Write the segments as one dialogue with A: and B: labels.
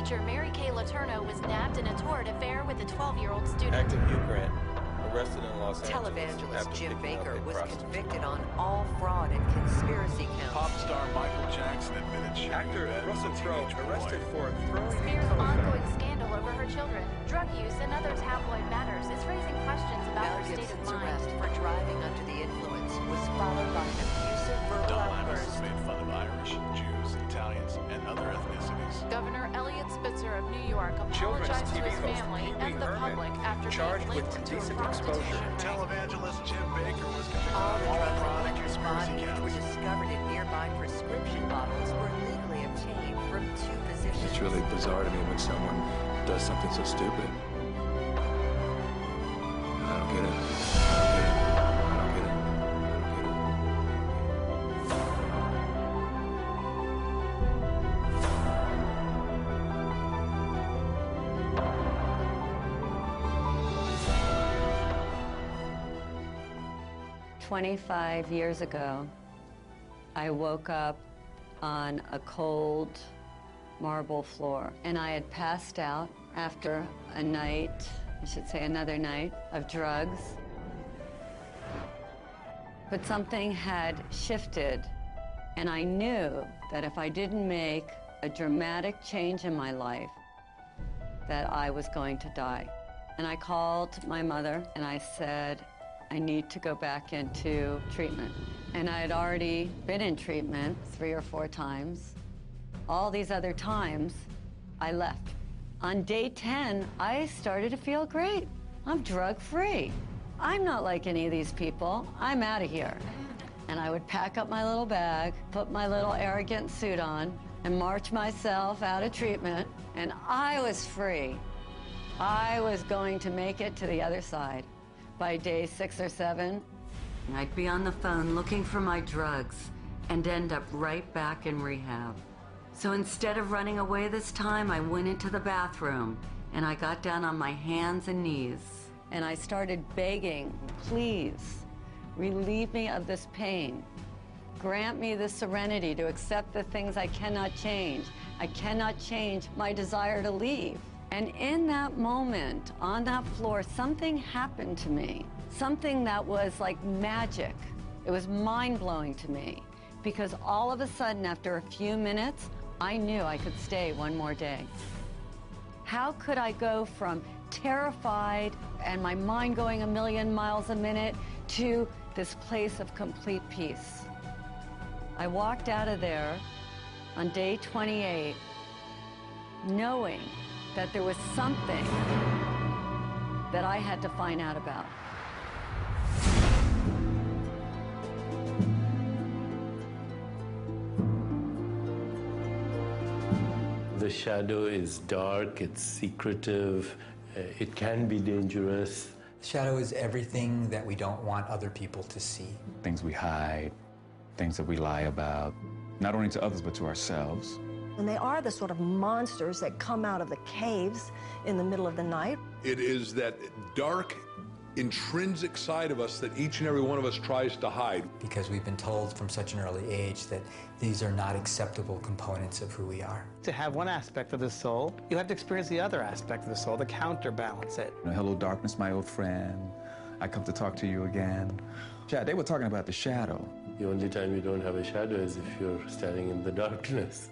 A: teacher Mary Kay Letourneau was nabbed in a torrid affair with a 12-year-old student.
B: Actor Hugh Grant, arrested in Los Angeles.
C: Televangelist Jim Baker was convicted on all fraud and conspiracy counts.
D: Pop star Michael Jackson admitted shooting
B: Actor Russell Crowe arrested for throwing
A: Spears' ongoing scandal over her children, drug use, and other tabloid matters is raising questions about
C: Mel
A: her state of
C: Gibson's
A: mind.
C: arrest for driving under the influence was followed by an abusive verbal
D: Don Imus
C: outburst.
D: has made fun of Irish, Jews, Italians, and other ethnicities.
A: Governor Elliot Spitzer of New York
B: Children's
A: apologized to
B: TV
A: his
B: host
A: family
B: Pee Wee
A: and the
B: Herman
A: public after
B: charged
A: being
B: with
A: linked to a
B: indecent
A: prostitution
B: exposure.
A: ring.
D: Televangelist Jim Baker was convicted
C: All the
D: of
C: drugs
D: fraud
C: in
D: and
C: Baker's
D: conspiracy
C: body which were
D: counts.
C: discovered in nearby prescription bottles were legally obtained from two physicians.
E: It's really bizarre to me when someone does something so stupid. I don't get it. I don't get it. I don't get it. I don't get it.
F: 25 years ago, I woke up on a cold marble floor, and I had passed out after a night, I should say another night, of drugs. But something had shifted, and I knew that if I didn't make a dramatic change in my life, that I was going to die. And I called my mother and I said, I need to go back into treatment. And I had already been in treatment 3 or 4 times. All these other times, I left. On day 10, I started to feel great. I'm drug-free. I'm not like any of these people. I'm out of here. And I would pack up my little bag, put my little arrogant suit on, and march myself out of treatment, and I was free. I was going to make it to the other side. By day 6 or 7, I'd be on the phone looking for my drugs and end up right back in rehab. So instead of running away this time, I went into the bathroom and I got down on my hands and knees and I started begging, please, relieve me of this pain. Grant me the serenity to accept the things I cannot change. I cannot change my desire to leave. And in that moment, on that floor, something happened to me. Something that was like magic. It was mind-blowing to me. Because all of a sudden, after a few minutes, I knew I could stay one more day. How could I go from terrified and my mind going a million miles a minute to this place of complete peace? I walked out of there on day 28 knowing that there was something that I had to find out about.
G: The shadow is dark, it's secretive, it can be dangerous.
H: Shadow is everything that we don't want other people to see.
I: Things we hide, things that we lie about, not only to others but to ourselves.
J: And they are the sort of monsters that come out of the caves in the middle of the night.
K: It is that dark, intrinsic side of us that each and every one of us tries to hide.
H: Because we've been told from such an early age that these are not acceptable components of who we are.
L: To have one aspect of the soul, you have to experience the other aspect of the soul to counterbalance it.
I: Hello, darkness, my old friend. I come to talk to you again. Chad, they were talking about the shadow.
G: The only time you don't have a shadow is if you're standing in the darkness.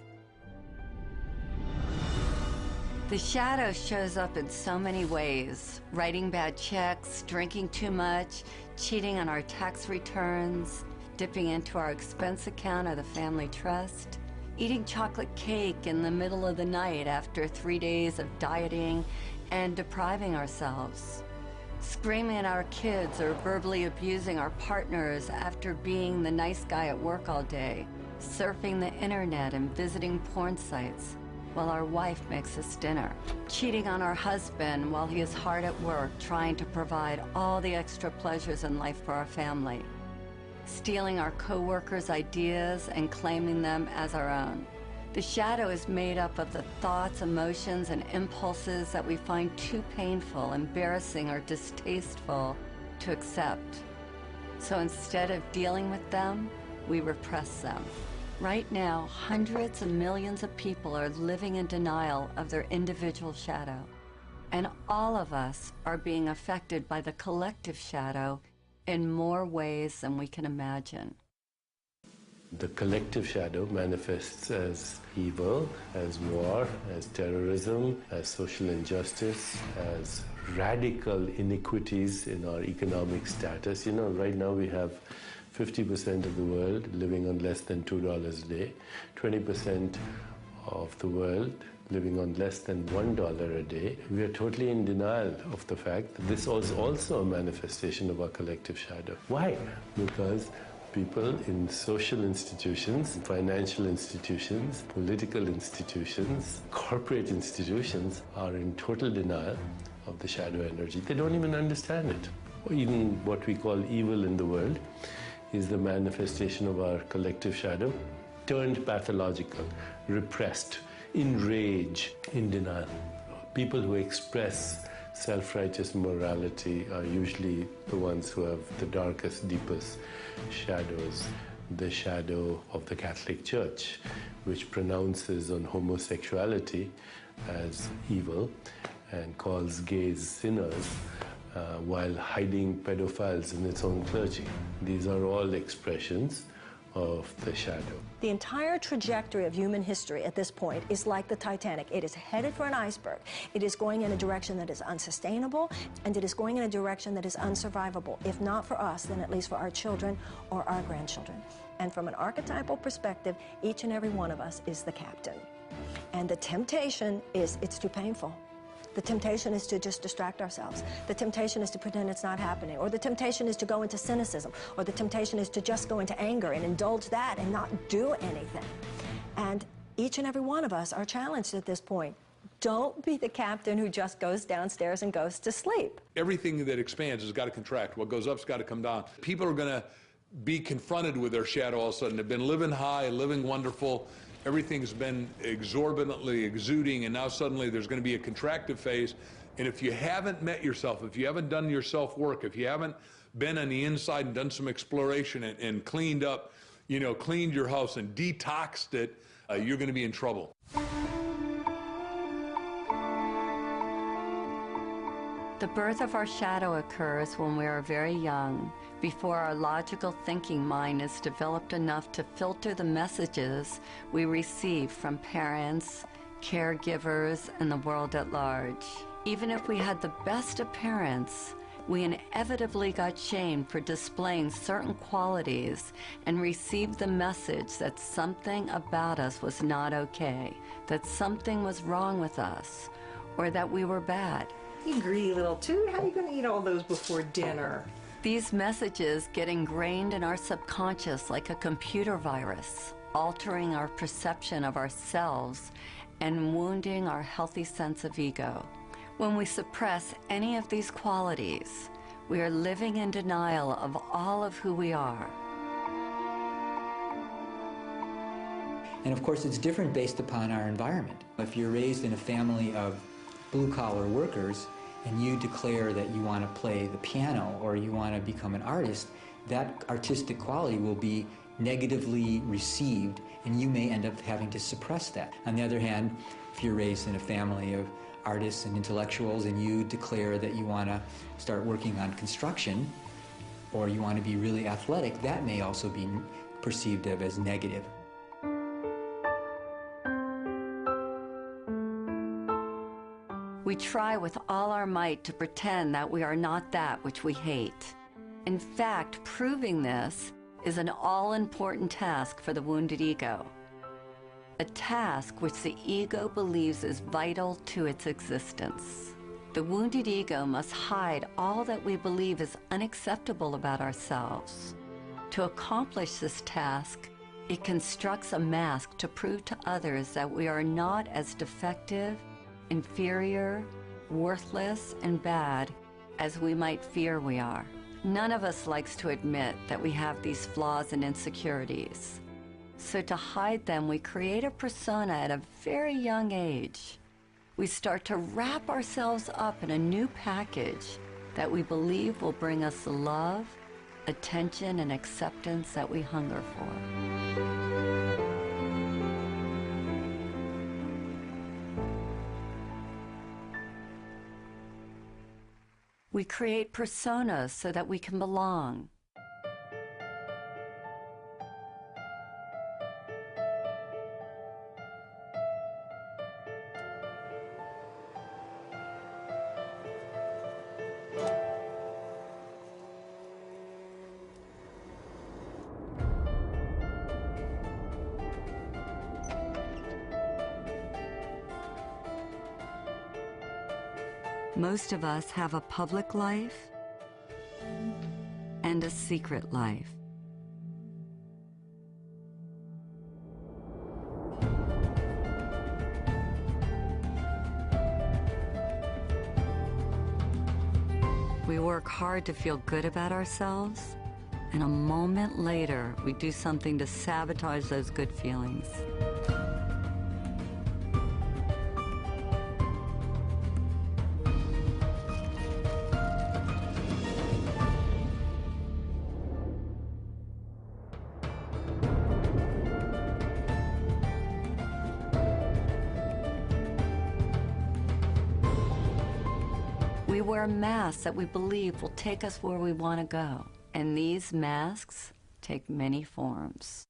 F: The shadow shows up in so many ways. Writing bad checks, drinking too much, cheating on our tax returns, dipping into our expense account or the family trust, eating chocolate cake in the middle of the night after 3 days of dieting and depriving ourselves, screaming at our kids or verbally abusing our partners after being the nice guy at work all day, surfing the internet and visiting porn sites while our wife makes us dinner, cheating on our husband while he is hard at work trying to provide all the extra pleasures in life for our family, stealing our co-workers' ideas and claiming them as our own. The shadow is made up of the thoughts, emotions, and impulses that we find too painful, embarrassing, or distasteful to accept. So instead of dealing with them, we repress them. Right now, hundreds of millions of people are living in denial of their individual shadow. And all of us are being affected by the collective shadow in more ways than we can imagine.
G: The collective shadow manifests as evil, as war, as terrorism, as social injustice, as radical inequities in our economic status. You know, right now we have 50% of the world living on less than $2 a day, 20% of the world living on less than $1 a day. We are totally in denial of the fact that this is also a manifestation of our collective shadow. Why? Because people in social institutions, financial institutions, political institutions, corporate institutions are in total denial of the shadow energy. They don't even understand it. Or even what we call evil in the world is the manifestation of our collective shadow, turned pathological, repressed, in rage, in denial. People who express self-righteous morality are usually the ones who have the darkest, deepest shadows. The shadow of the Catholic Church, which pronounces on homosexuality as evil and calls gays sinners, while hiding pedophiles in its own clergy. These are all expressions of the shadow.
J: The entire trajectory of human history at this point is like the Titanic. It is headed for an iceberg. It is going in a direction that is unsustainable, and it is going in a direction that is unsurvivable. If not for us, then at least for our children or our grandchildren. And from an archetypal perspective, each and every one of us is the captain. And the temptation is, it's too painful. The temptation is to just distract ourselves. The temptation is to pretend it's not happening. Or the temptation is to go into cynicism. Or the temptation is to just go into anger and indulge that and not do anything. And each and every one of us are challenged at this point. Don't be the captain who just goes downstairs and goes to sleep.
K: Everything that expands has got to contract. What goes up's got to come down. People are going to be confronted with their shadow all of a sudden. They've been living high, living wonderful. Everything's been exorbitantly exuding, and now suddenly there's going to be a contractive phase. And if you haven't met yourself, if you haven't done your self-work, if you haven't been on the inside and done some exploration and cleaned up, you know, cleaned your house and detoxed it, you're going to be in trouble.
F: The birth of our shadow occurs when we are very young, before our logical thinking mind is developed enough to filter the messages we receive from parents, caregivers, and the world at large. Even if we had the best of parents, we inevitably got shamed for displaying certain qualities and received the message that something about us was not okay, that something was wrong with us, or that we were bad.
M: You greedy little toot, how are you going to eat all those before dinner?
F: These messages get ingrained in our subconscious like a computer virus, altering our perception of ourselves and wounding our healthy sense of ego. When we suppress any of these qualities, we are living in denial of all of who we are.
H: And of course, it's different based upon our environment. If you're raised in a family of blue-collar workers, and you declare that you want to play the piano or you want to become an artist, that artistic quality will be negatively received, and you may end up having to suppress that. On the other hand, if you're raised in a family of artists and intellectuals and you declare that you want to start working on construction or you want to be really athletic, that may also be perceived of as negative.
F: We try with all our might to pretend that we are not that which we hate. In fact, proving this is an all-important task for the wounded ego. A task which the ego believes is vital to its existence. The wounded ego must hide all that we believe is unacceptable about ourselves. To accomplish this task, it constructs a mask to prove to others that we are not as defective, inferior, worthless, and bad as we might fear we are. None of us likes to admit that we have these flaws and insecurities. So to hide them, we create a persona at a very young age. We start to wrap ourselves up in a new package that we believe will bring us the love, attention and acceptance that we hunger for. We create personas so that we can belong. Most of us have a public life and a secret life. We work hard to feel good about ourselves, and a moment later, we do something to sabotage those good feelings. We wear masks that we believe will take us where we want to go. And these masks take many forms.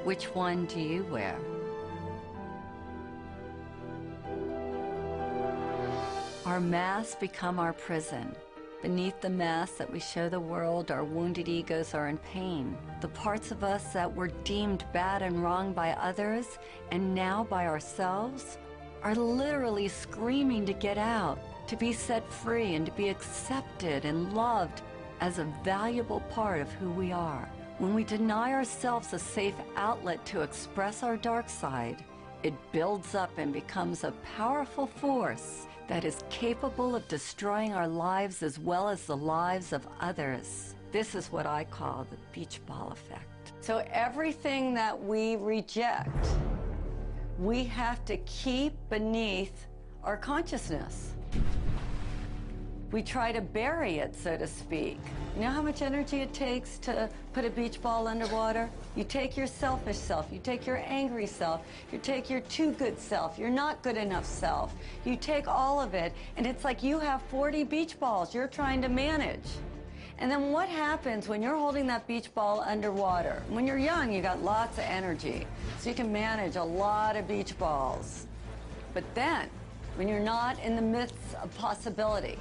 F: Which one do you wear? Our masks become our prison. Beneath the mask that we show the world, our wounded egos are in pain. The parts of us that were deemed bad and wrong by others, and now by ourselves, are literally screaming to get out, to be set free, and to be accepted and loved as a valuable part of who we are. When we deny ourselves a safe outlet to express our dark side, it builds up and becomes a powerful force that is capable of destroying our lives as well as the lives of others. This is what I call the beach ball effect. So everything that we reject, we have to keep beneath our consciousness. We try to bury it, so to speak. You know how much energy it takes to put a beach ball underwater? You take your selfish self, you take your angry self, you take your too good self, your not good enough self. You take all of it, and it's like you have 40 beach balls you're trying to manage. And then what happens when you're holding that beach ball underwater? When you're young, you got lots of energy, so you can manage a lot of beach balls. But then, when you're not in the midst of possibility,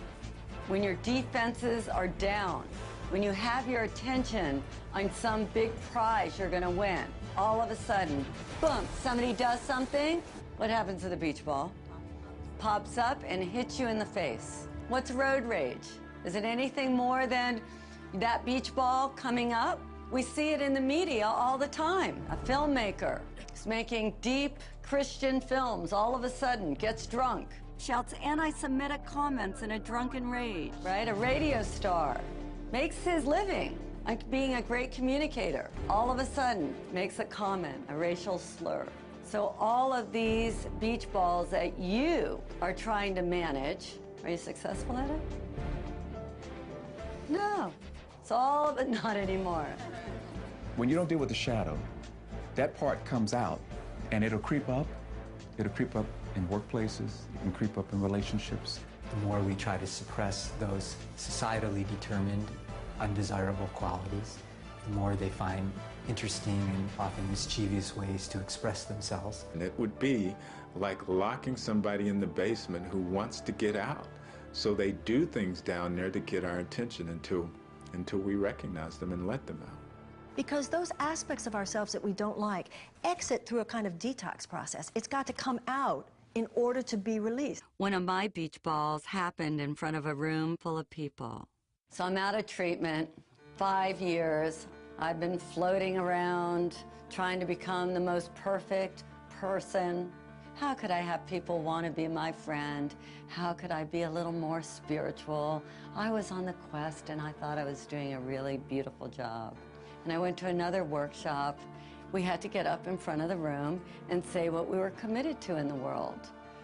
F: when your defenses are down, when you have your attention on some big prize you're going to win, all of a sudden, boom, somebody does something. What happens to the beach ball? Pops up and hits you in the face. What's road rage? Is it anything more than that beach ball coming up? We see it in the media all the time. A filmmaker is making deep Christian films, all of a sudden gets drunk, shouts anti-Semitic comments in a drunken rage, right? A radio star makes his living like being a great communicator. All of a sudden makes a comment, a racial slur. So all of these beach balls that you are trying to manage, are you successful at it? No, it's all of it not anymore.
I: When you don't deal with the shadow, that part comes out and it'll creep up. It'll creep up in workplaces, it can creep up in relationships.
H: The more we try to suppress those societally determined undesirable qualities, the more they find interesting and often mischievous ways to express themselves.
E: And it would be like locking somebody in the basement who wants to get out. So they do things down there to get our attention until we recognize them and let them out.
J: Because those aspects of ourselves that we don't like exit through a kind of detox process. It's got to come out in order to be released.
F: One of my beach balls happened in front of a room full of people. So I'm out of treatment, 5 years. I've been floating around, trying to become the most perfect person. How could I have people want to be my friend? How could I be a little more spiritual? I was on the quest, and I thought I was doing a really beautiful job. And I went to another workshop. We had to get up in front of the room and say what we were committed to in the world.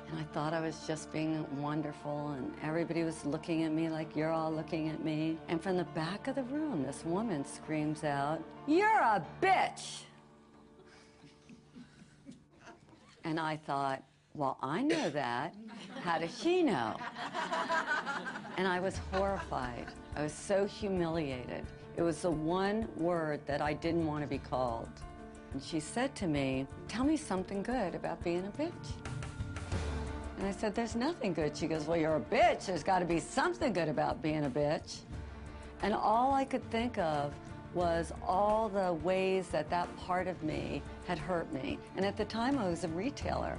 F: And I thought I was just being wonderful, and everybody was looking at me like you're all looking at me. And from the back of the room, this woman screams out, "You're a bitch!" And I thought, well, I know that. How does she know? And I was horrified. I was so humiliated. It was the one word that I didn't want to be called. And she said to me, "Tell me something good about being a bitch." And I said, "There's nothing good." She goes, "Well, you're a bitch. There's got to be something good about being a bitch." And all I could think of was all the ways that that part of me had hurt me. And at the time, I was a retailer.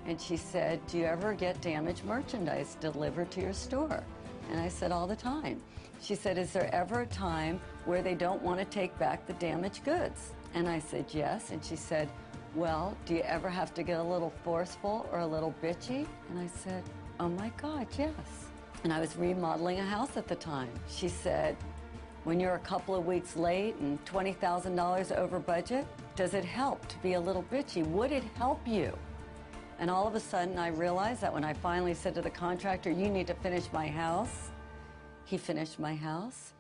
F: And she said, "Do you ever get damaged merchandise delivered to your store?" And I said, "All the time." She said, "Is there ever a time where they don't want to take back the damaged goods?" And I said, "Yes." And she said, "Well, do you ever have to get a little forceful or a little bitchy?" And I said, "Oh my God, yes." And I was remodeling a house at the time. She said, "When you're a couple of weeks late and $20,000 over budget, does it help to be a little bitchy? Would it help you?" And all of a sudden, I realized that when I finally said to the contractor, "You need to finish my house," he finished my house.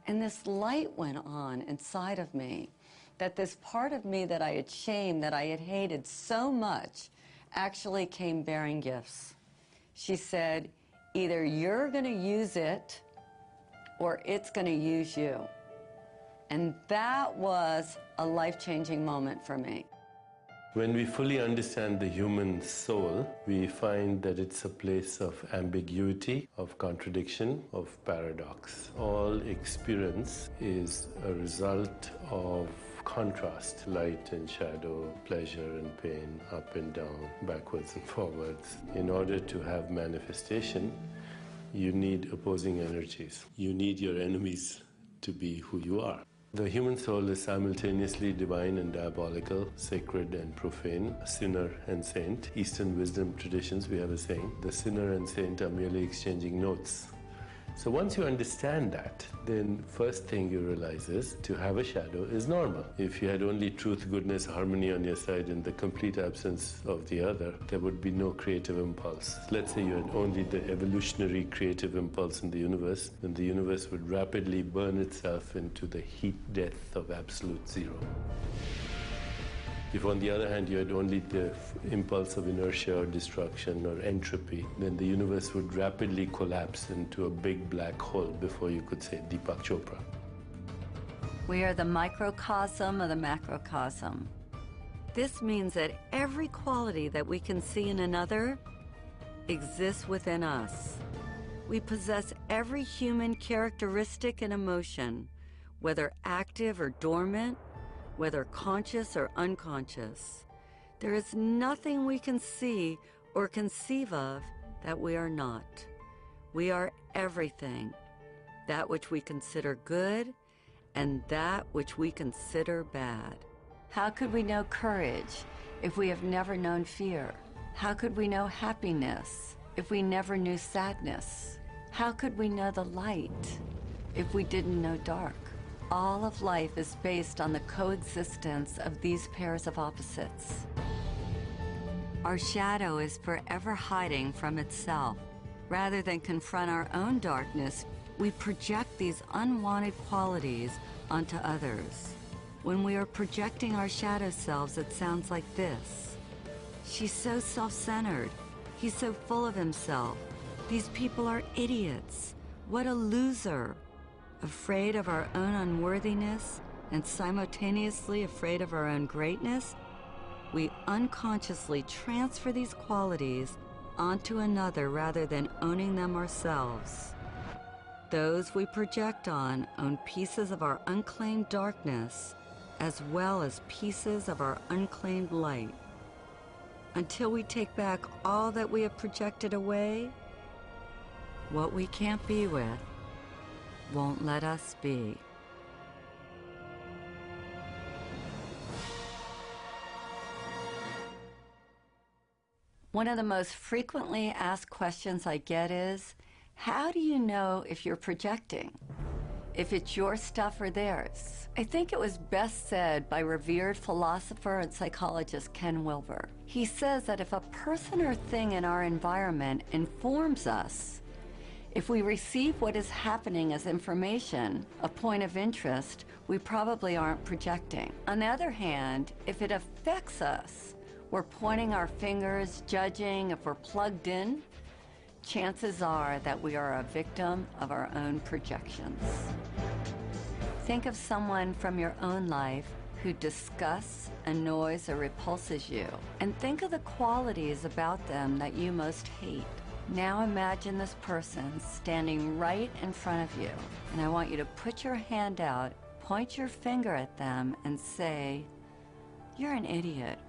F: And this light went on inside of me, that this part of me that I had shamed, that I had hated so much, actually came bearing gifts. She said, "Either you're going to use it or it's going to use you." And that was a life-changing moment for me.
G: When we fully understand the human soul, we find that it's a place of ambiguity, of contradiction, of paradox. All experience is a result of contrast, light and shadow, pleasure and pain, up and down, backwards and forwards. In order to have manifestation, you need opposing energies. You need your enemies to be who you are. The human soul is simultaneously divine and diabolical, sacred and profane, sinner and saint. Eastern wisdom traditions, we have a saying, the sinner and saint are merely exchanging notes. So once you understand that, then first thing you realize is to have a shadow is normal. If you had only truth, goodness, harmony on your side and the complete absence of the other, there would be no creative impulse. Let's say you had only the evolutionary creative impulse in the universe, then the universe would rapidly burn itself into the heat death of absolute zero. If, on the other hand, you had only the impulse of inertia or destruction or entropy, then the universe would rapidly collapse into a big black hole before you could say Deepak Chopra.
F: We are the microcosm of the macrocosm. This means that every quality that we can see in another exists within us. We possess every human characteristic and emotion, whether active or dormant, whether conscious or unconscious. There is nothing we can see or conceive of that we are not. We are everything, that which we consider good and that which we consider bad. How could we know courage if we have never known fear? How could we know happiness if we never knew sadness? How could we know the light if we didn't know dark? All of life is based on the coexistence of these pairs of opposites. Our shadow is forever hiding from itself. Rather than confront our own darkness, we project these unwanted qualities onto others. When we are projecting our shadow selves, it sounds like this. She's so self-centered. He's so full of himself. These people are idiots. What a loser. Afraid of our own unworthiness, and simultaneously afraid of our own greatness, we unconsciously transfer these qualities onto another rather than owning them ourselves. Those we project on own pieces of our unclaimed darkness as well as pieces of our unclaimed light. Until we take back all that we have projected away, what we can't be with won't let us be. One of the most frequently asked questions I get is, how do you know if you're projecting? If it's your stuff or theirs? I think it was best said by revered philosopher and psychologist Ken Wilber. He says that if a person or thing in our environment informs us, if we receive what is happening as information, a point of interest, we probably aren't projecting. On the other hand, if it affects us, we're pointing our fingers, judging if we're plugged in, chances are that we are a victim of our own projections. Think of someone from your own life who disgusts, annoys, or repulses you, and think of the qualities about them that you most hate. Now imagine this person standing right in front of you, and I want you to put your hand out, point your finger at them, and say, "You're an idiot,"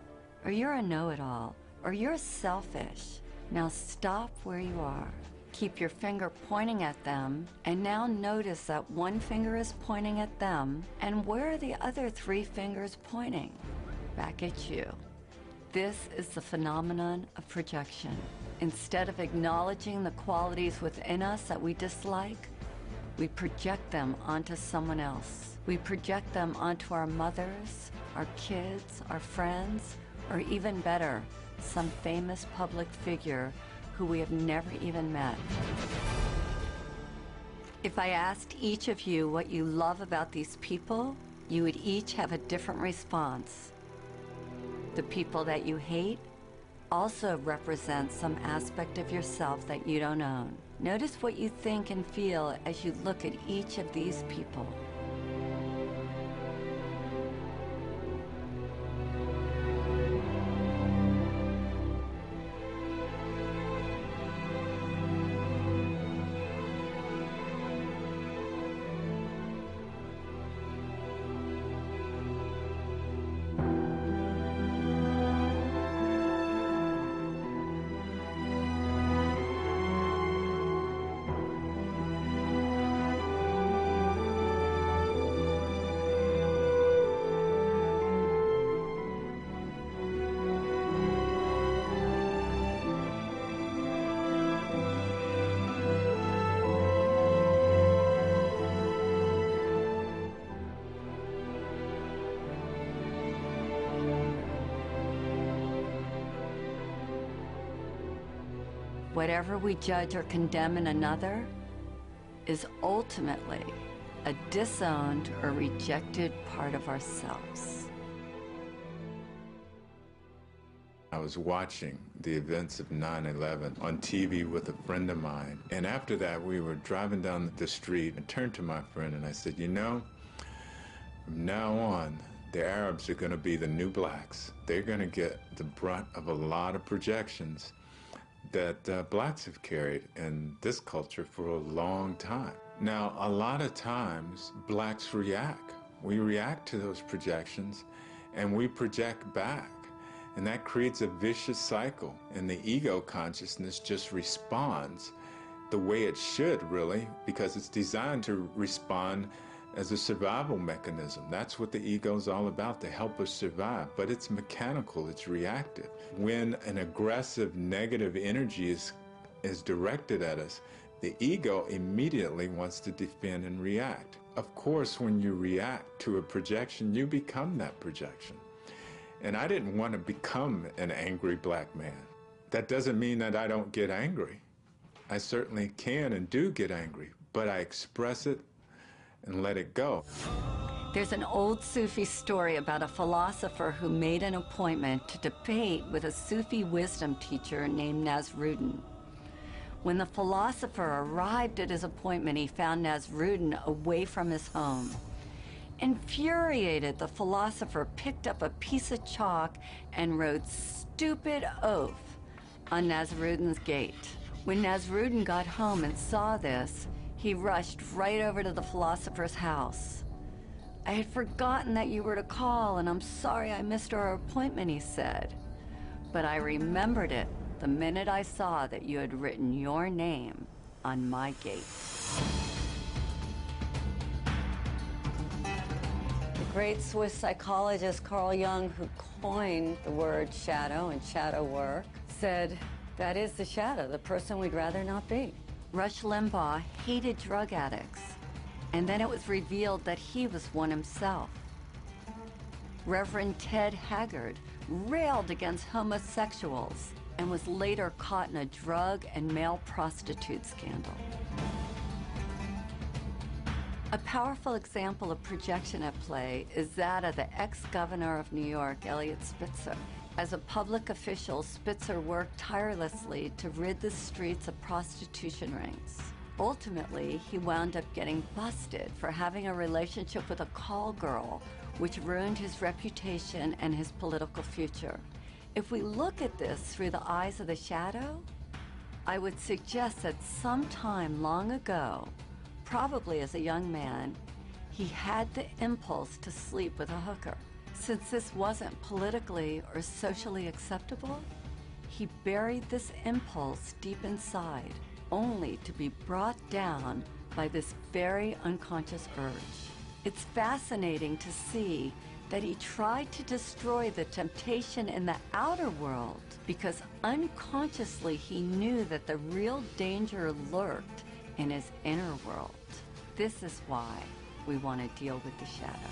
F: or "You're a know-it-all," or "You're selfish." Now stop where you are. Keep your finger pointing at them, and now notice that one finger is pointing at them, and where are the other 3 fingers pointing? Back at you. This is the phenomenon of projection. Instead of acknowledging the qualities within us that we dislike, we project them onto someone else. We project them onto our mothers, our kids, our friends, or even better, some famous public figure who we have never even met. If I asked each of you what you love about these people, you would each have a different response. The people that you hate also represent some aspect of yourself that you don't own. Notice what you think and feel as you look at each of these people. Whatever we judge or condemn in another is ultimately a disowned or rejected part of ourselves.
E: I was watching the events of 9/11 on TV with a friend of mine, and after that we were driving down the street and turned to my friend and I said, "You know, from now on, the Arabs are going to be the new blacks. They're going to get the brunt of a lot of projections that blacks have carried in this culture for a long time." Now, a lot of times, blacks react. We react to those projections, and we project back. And that creates a vicious cycle, and the ego consciousness just responds the way it should, really, because it's designed to respond as a survival mechanism. That's what the ego is all about, to help us survive. But it's mechanical, it's reactive. When an aggressive, negative energy is directed at us, the ego immediately wants to defend and react. Of course, when you react to a projection, you become that projection. And I didn't want to become an angry black man. That doesn't mean that I don't get angry. I certainly can and do get angry, but I express it and let it go.
F: There's an old Sufi story about a philosopher who made an appointment to debate with a Sufi wisdom teacher named Nasruddin. When the philosopher arrived at his appointment, he found Nasruddin away from his home. Infuriated, the philosopher picked up a piece of chalk and wrote "stupid oaf" on Nasrudin's gate. When Nasrudin got home and saw this, he rushed right over to the philosopher's house. "I had forgotten that you were to call, and I'm sorry I missed our appointment," he said. "But I remembered it the minute I saw that you had written your name on my gate." The great Swiss psychologist Carl Jung, who coined the word shadow and shadow work, said, "That is the shadow, the person we'd rather not be." Rush Limbaugh hated drug addicts, and then it was revealed that he was one himself. Reverend Ted Haggard railed against homosexuals and was later caught in a drug and male prostitute scandal. A powerful example of projection at play is that of the ex-governor of New York, Eliot Spitzer. As a public official, Spitzer worked tirelessly to rid the streets of prostitution rings. Ultimately, he wound up getting busted for having a relationship with a call girl, which ruined his reputation and his political future. If we look at this through the eyes of the shadow, I would suggest that sometime long ago, probably as a young man, he had the impulse to sleep with a hooker. Since this wasn't politically or socially acceptable, he buried this impulse deep inside, only to be brought down by this very unconscious urge. It's fascinating to see that he tried to destroy the temptation in the outer world because unconsciously he knew that the real danger lurked in his inner world. This is why we want to deal with the shadow.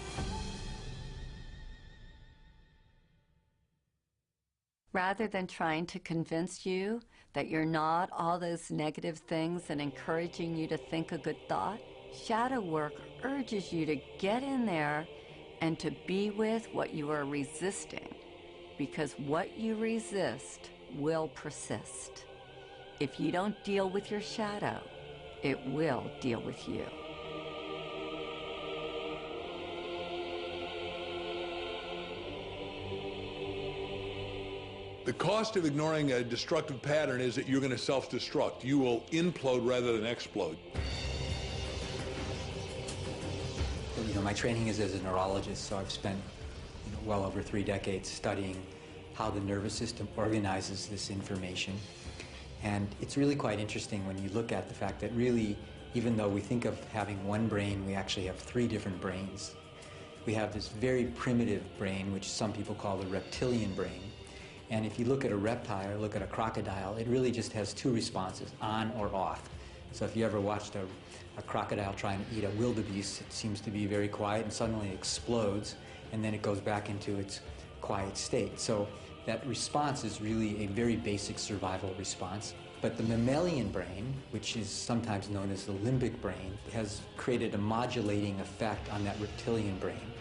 F: Rather than trying to convince you that you're not all those negative things and encouraging you to think a good thought, shadow work urges you to get in there and to be with what you are resisting, because what you resist will persist. If you don't deal with your shadow, it will deal with you.
K: The cost of ignoring a destructive pattern is that you're going to self-destruct. You will implode rather than explode.
H: You know, my training is as a neurologist, so I've spent well over 3 decades studying how the nervous system organizes this information. And it's really quite interesting when you look at the fact that really, even though we think of having one brain, we actually have 3 different brains. We have this very primitive brain, which some people call the reptilian brain. And if you look at a reptile or look at a crocodile, it really just has 2 responses, on or off. So if you ever watched a crocodile trying to eat a wildebeest, it seems to be very quiet and suddenly explodes, and then it goes back into its quiet state. So that response is really a very basic survival response. But the mammalian brain, which is sometimes known as the limbic brain, has created a modulating effect on that reptilian brain.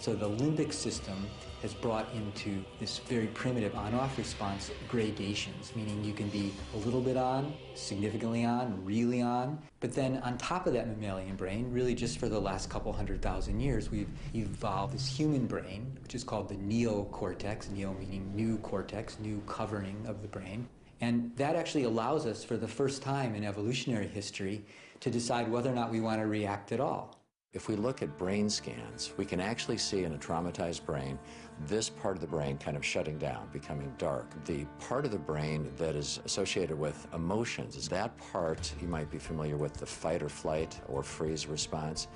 H: So the limbic system has brought into this very primitive on-off response gradations, meaning you can be a little bit on, significantly on, really on. But then on top of that mammalian brain, really just for the last couple 100,000 years, we've evolved this human brain, which is called the neocortex, neo meaning new cortex, new covering of the brain. And that actually allows us for the first time in evolutionary history to decide whether or not we want to react at all.
N: If we look at brain scans, we can actually see in a traumatized brain this part of the brain kind of shutting down, becoming dark. The part of the brain that is associated with emotions is that part, you might be familiar with the fight or flight or freeze response.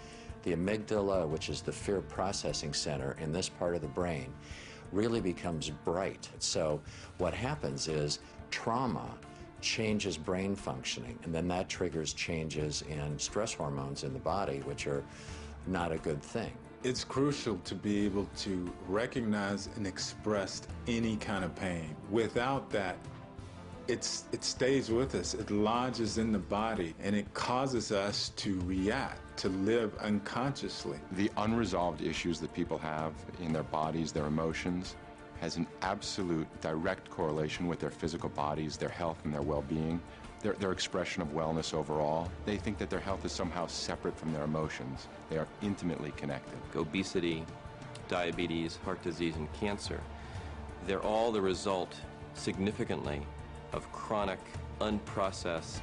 N: The amygdala, which is the fear processing center in this part of the brain, really becomes bright. So what happens is trauma changes brain functioning, and then that triggers changes in stress hormones in the body, which are not a good thing.
E: It's crucial to be able to recognize and express any kind of pain. Without that, it stays with us, it lodges in the body, and it causes us to react, to live unconsciously.
I: The unresolved issues that people have in their bodies, their emotions,
O: has an absolute direct correlation with their physical bodies, their health and their well-being, their expression of wellness overall. They think that their health is somehow separate from their emotions. They are intimately connected.
P: Obesity, diabetes, heart disease, and cancer, they're all the result, significantly, of chronic, unprocessed,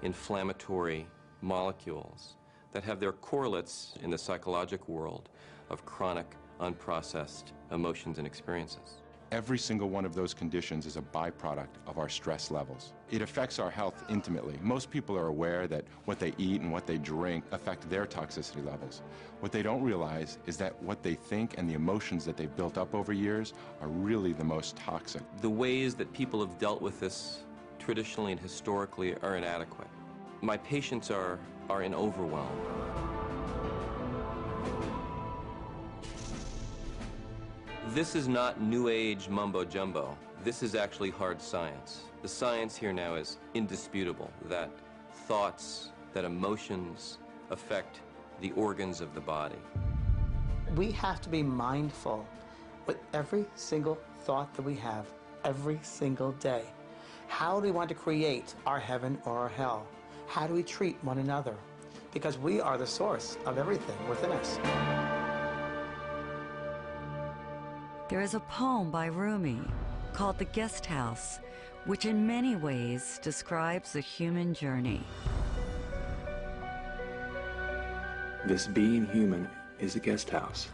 P: inflammatory molecules that have their correlates in the psychological world of chronic, unprocessed emotions and experiences.
O: Every single one of those conditions is a byproduct of our stress levels. It affects our health intimately. Most people are aware that what they eat and what they drink affect their toxicity levels. What they don't realize is that what they think and the emotions that they've built up over years are really the most toxic.
P: The ways that people have dealt with this traditionally and historically are inadequate. My patients are in overwhelm. This is not new age mumbo jumbo. This is actually hard science. The science here now is indisputable, that thoughts, that emotions affect the organs of the body.
L: We have to be mindful with every single thought that we have every single day. How do we want to create our heaven or our hell? How do we treat one another? Because we are the source of everything within us.
F: There is a poem by Rumi called The Guest House, which in many ways describes the human journey.
Q: This being human is a guest house.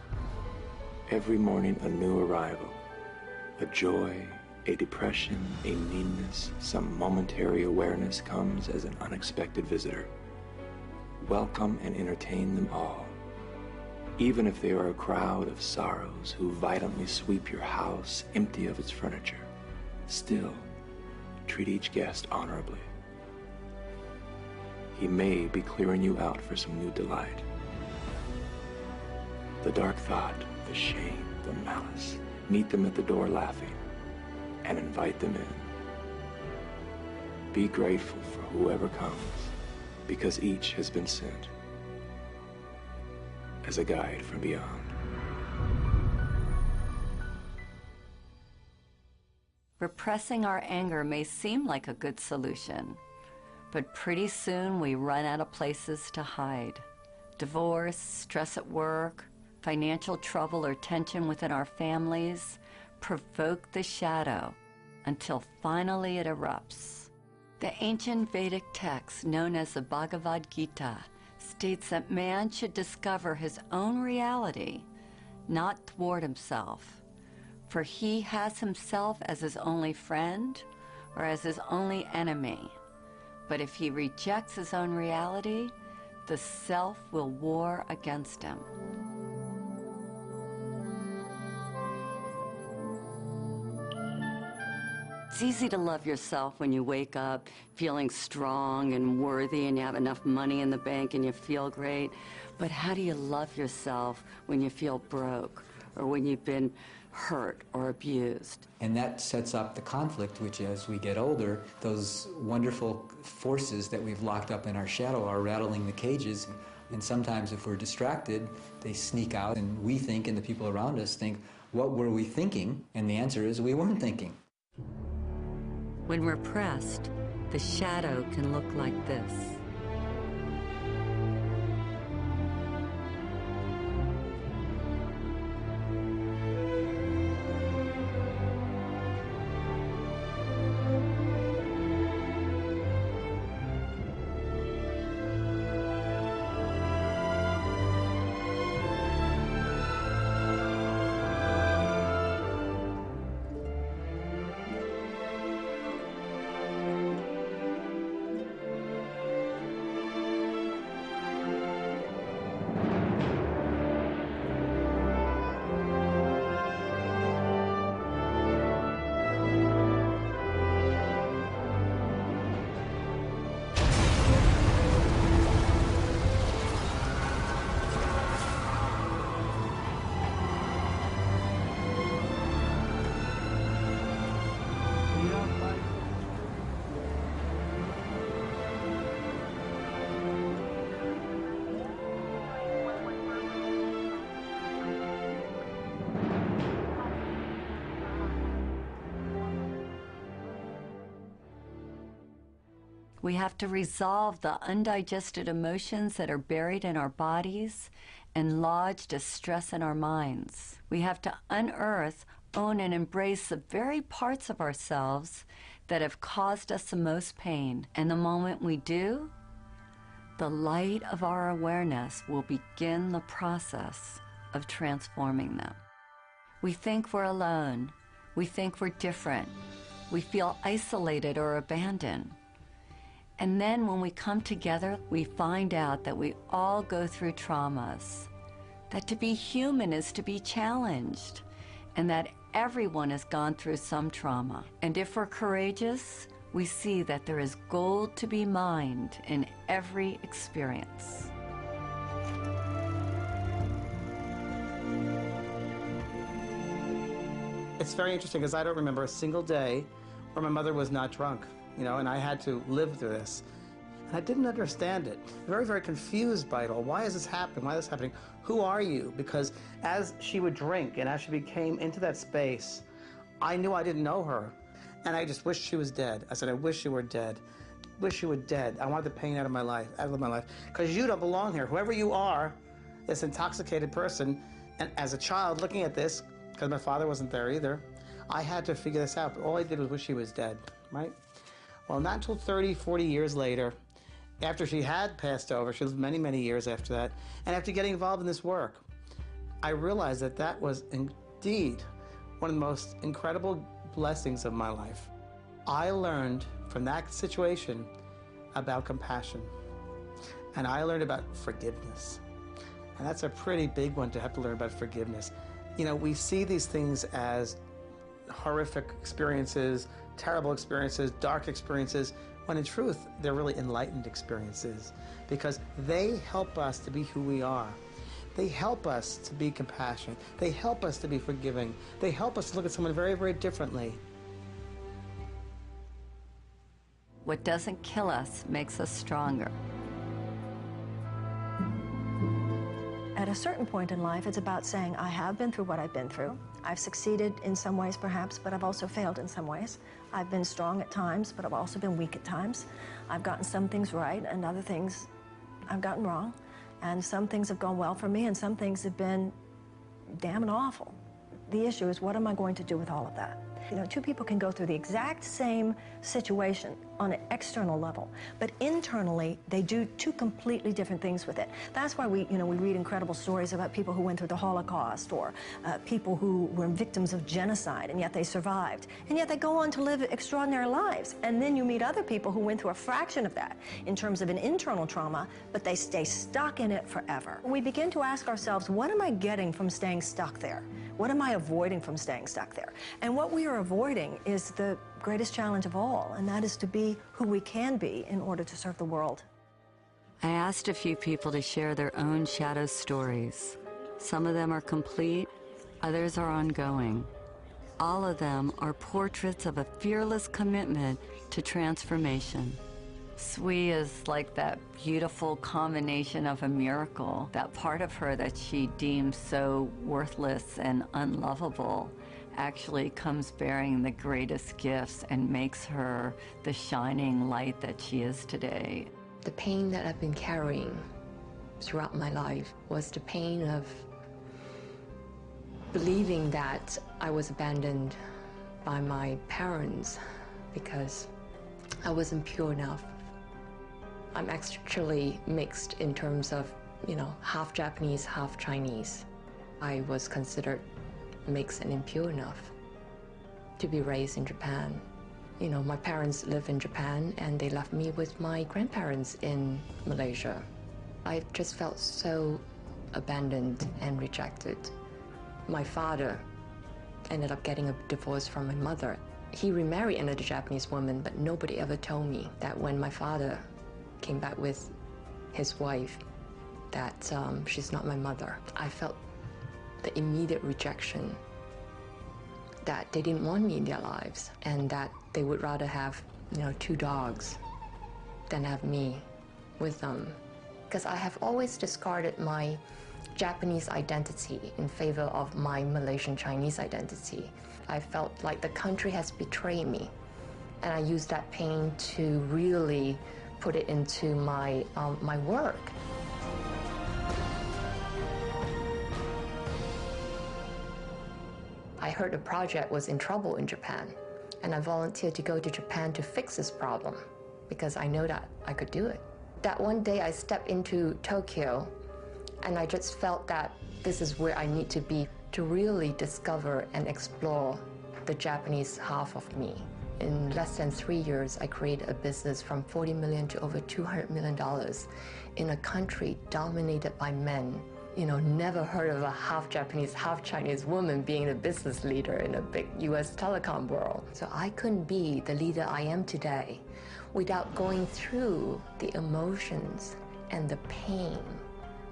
Q: Every morning a new arrival, a joy, a depression, a meanness, some momentary awareness comes as an unexpected visitor. Welcome and entertain them all. Even if they are a crowd of sorrows who violently sweep your house empty of its furniture, still treat each guest honorably. He may be clearing you out for some new delight. The dark thought, the shame, the malice, meet them at the door laughing and invite them in. Be grateful for whoever comes, because each has been sent as a guide from beyond.
F: Repressing our anger may seem like a good solution, but pretty soon we run out of places to hide. Divorce, stress at work, financial trouble or tension within our families provoke the shadow until finally it erupts. The ancient Vedic text known as the Bhagavad Gita states that man should discover his own reality, not thwart himself, for he has himself as his only friend or as his only enemy. But if he rejects his own reality, the self will war against him. It's easy to love yourself when you wake up feeling strong and worthy and you have enough money in the bank and you feel great. But how do you love yourself when you feel broke or when you've been hurt or abused?
H: And that sets up the conflict, which as we get older, those wonderful forces that we've locked up in our shadow are rattling the cages. And sometimes if we're distracted, they sneak out and we think, and the people around us think, what were we thinking? And the answer is we weren't thinking.
F: When repressed, the shadow can look like this. We have to resolve the undigested emotions that are buried in our bodies and lodged as stress in our minds. We have to unearth, own, and embrace the very parts of ourselves that have caused us the most pain. And the moment we do, the light of our awareness will begin the process of transforming them. We think we're alone. We think we're different. We feel isolated or abandoned. And then when we come together, we find out that we all go through traumas, that to be human is to be challenged, and that everyone has gone through some trauma. And if we're courageous, we see that there is gold to be mined in every experience.
L: It's very interesting because I don't remember a single day where my mother was not drunk, and I had to live through this. And I didn't understand it. Very, very confused by it all. Why is this happening? Why is this happening? Who are you? Because as she would drink and as she became into that space, I knew I didn't know her. And I just wished she was dead. I said, I wish you were dead. Wish you were dead. I want the pain out of my life, Because you don't belong here. Whoever you are, this intoxicated person, and as a child looking at this, because my father wasn't there either, I had to figure this out. But all I did was wish she was dead, right? Well, not until 30, 40 years later, after she had passed over, she lived many, many years after that, and after getting involved in this work, I realized that that was indeed one of the most incredible blessings of my life. I learned from that situation about compassion, and I learned about forgiveness. And that's a pretty big one to have to learn about forgiveness. We see these things as horrific experiences, terrible experiences, dark experiences, when in truth, they're really enlightened experiences because they help us to be who we are. They help us to be compassionate. They help us to be forgiving. They help us to look at someone very, very differently.
F: What doesn't kill us makes us stronger.
J: At a certain point in life, it's about saying, I have been through what I've been through. I've succeeded in some ways, perhaps, but I've also failed in some ways. I've been strong at times, but I've also been weak at times. I've gotten some things right, and other things I've gotten wrong. And some things have gone well for me, and some things have been damn awful. The issue is, what am I going to do with all of that? Two people can go through the exact same situation on an external level, but internally, they do two completely different things with it. That's why we read incredible stories about people who went through the Holocaust or people who were victims of genocide, and yet they survived. And yet they go on to live extraordinary lives. And then you meet other people who went through a fraction of that in terms of an internal trauma, but they stay stuck in it forever. We begin to ask ourselves, what am I getting from staying stuck there? What am I avoiding from staying stuck there? And what we are avoiding is the greatest challenge of all, and that is to be who we can be in order to serve the world.
F: I asked a few people to share their own shadow stories. Some of them are complete, others are ongoing. All of them are portraits of a fearless commitment to transformation. Sui is like that beautiful combination of a miracle, that part of her that she deems so worthless and unlovable actually comes bearing the greatest gifts and makes her the shining light that she is today.
R: The pain that I've been carrying throughout my life was the pain of believing that I was abandoned by my parents because I wasn't pure enough. I'm actually mixed in terms of, half Japanese, half Chinese. I was considered mixed and impure enough to be raised in Japan. My parents live in Japan and they left me with my grandparents in Malaysia. I just felt so abandoned and rejected. My father ended up getting a divorce from my mother. He remarried another Japanese woman, but nobody ever told me that when my father came back with his wife, that she's not my mother. I felt the immediate rejection, that they didn't want me in their lives, and that they would rather have, 2 dogs than have me with them. Because I have always discarded my Japanese identity in favor of my Malaysian Chinese identity. I felt like the country has betrayed me, And I used that pain to really put it into my work. I heard the project was in trouble in Japan, and I volunteered to go to Japan to fix this problem because I know that I could do it. That one day I stepped into Tokyo, and I just felt that this is where I need to be to really discover and explore the Japanese half of me. In less than 3 years, I created a business from $40 million to over $200 million in a country dominated by men. You know, never heard of a half Japanese, half Chinese woman being a business leader in a big US telecom world. So I couldn't be the leader I am today without going through the emotions and the pain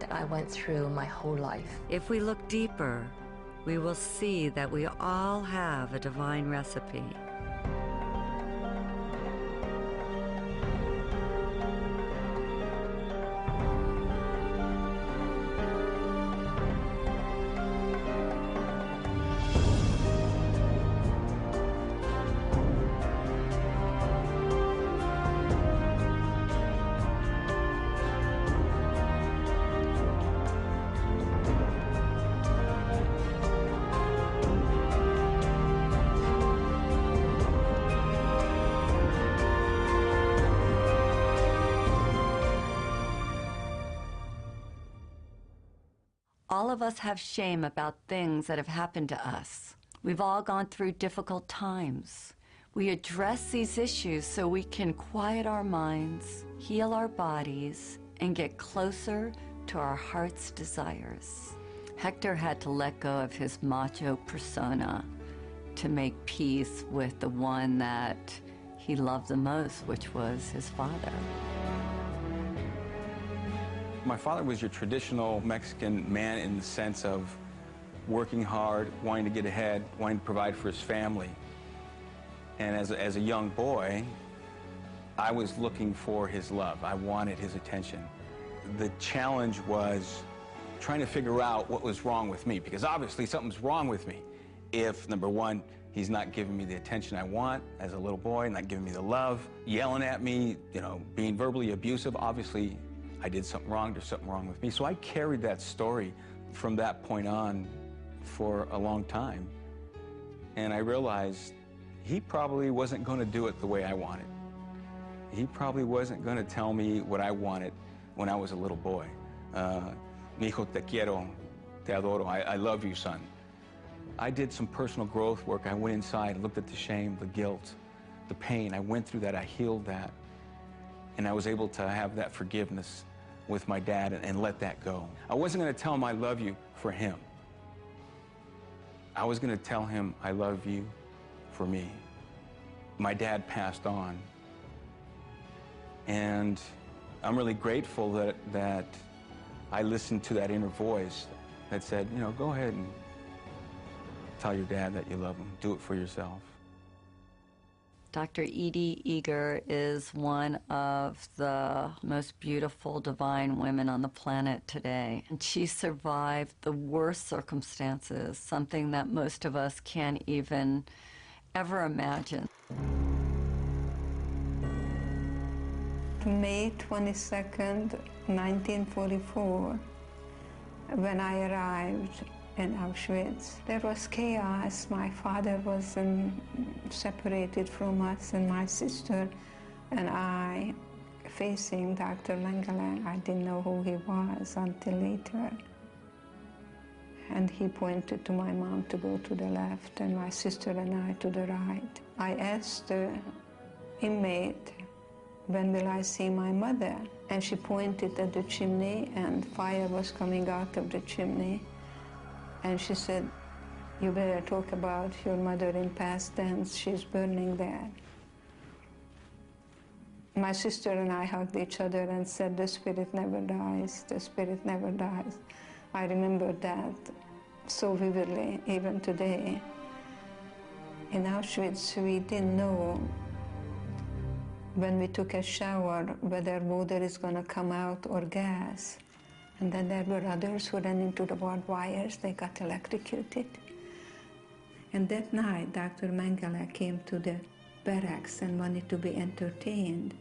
R: that I went through my whole life.
F: If we look deeper, we will see that we all have a divine recipe. All of us have shame about things that have happened to us. We've all gone through difficult times. We address these issues so we can quiet our minds, heal our bodies, and get closer to our heart's desires. Hector had to let go of his macho persona to make peace with the one that he loved the most, which was his father.
I: My father was your traditional Mexican man in the sense of working hard, wanting to get ahead, wanting to provide for his family. And as a young boy, I was looking for his love. I wanted his attention. The challenge was trying to figure out what was wrong with me, because obviously something's wrong with me. If, number one, he's not giving me the attention I want as a little boy, not giving me the love, yelling at me, you know, being verbally abusive, obviously I did something wrong, there's something wrong with me. So I carried that story from that point on for a long time. And I realized he probably wasn't going to do it the way I wanted. He probably wasn't going to tell me what I wanted when I was a little boy. Mi hijo te quiero, te adoro, I love you, son. I did some personal growth work. I went inside, looked at the shame, the guilt, the pain. I went through that, I healed that. And I was able to have that forgiveness with my dad and let that go. I wasn't going to tell him I love you for him. I was going to tell him I love you for me. My dad passed on. And I'm really grateful that I listened to that inner voice that said, you know, go ahead and tell your dad that you love him. Do it for yourself.
F: Dr. Edie Eger is one of the most beautiful, divine women on the planet today. And she survived the worst circumstances, something that most of us can't even ever imagine.
S: May 22nd, 1944, when I arrived in Auschwitz, there was chaos. My father was separated from us, and my sister and I facing Dr. Mengele. I didn't know who he was until later. And he pointed to my mom to go to the left, and my sister and I to the right. I asked the inmate, when will I see my mother? And she pointed at the chimney, and fire was coming out of the chimney. And she said, you better talk about your mother in past tense. She's burning there. My sister and I hugged each other and said, the spirit never dies. The spirit never dies. I remember that so vividly, even today. In Auschwitz, we didn't know when we took a shower whether water is going to come out or gas. And then there were others who ran into the barbed wires. They got electrocuted. And that night, Dr. Mengele came to the barracks and wanted to be entertained.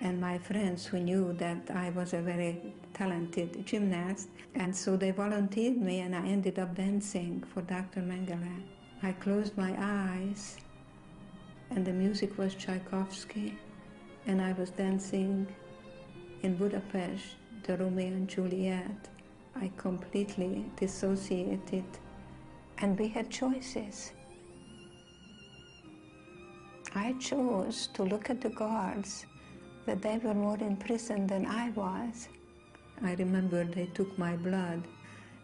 S: And my friends who knew that I was a very talented gymnast, and so they volunteered me, and I ended up dancing for Dr. Mengele. I closed my eyes, and the music was Tchaikovsky, and I was dancing in Budapest, the Romeo and Juliet. I completely dissociated, and we had choices. I chose to look at the guards, that they were more in prison than I was. I remember they took my blood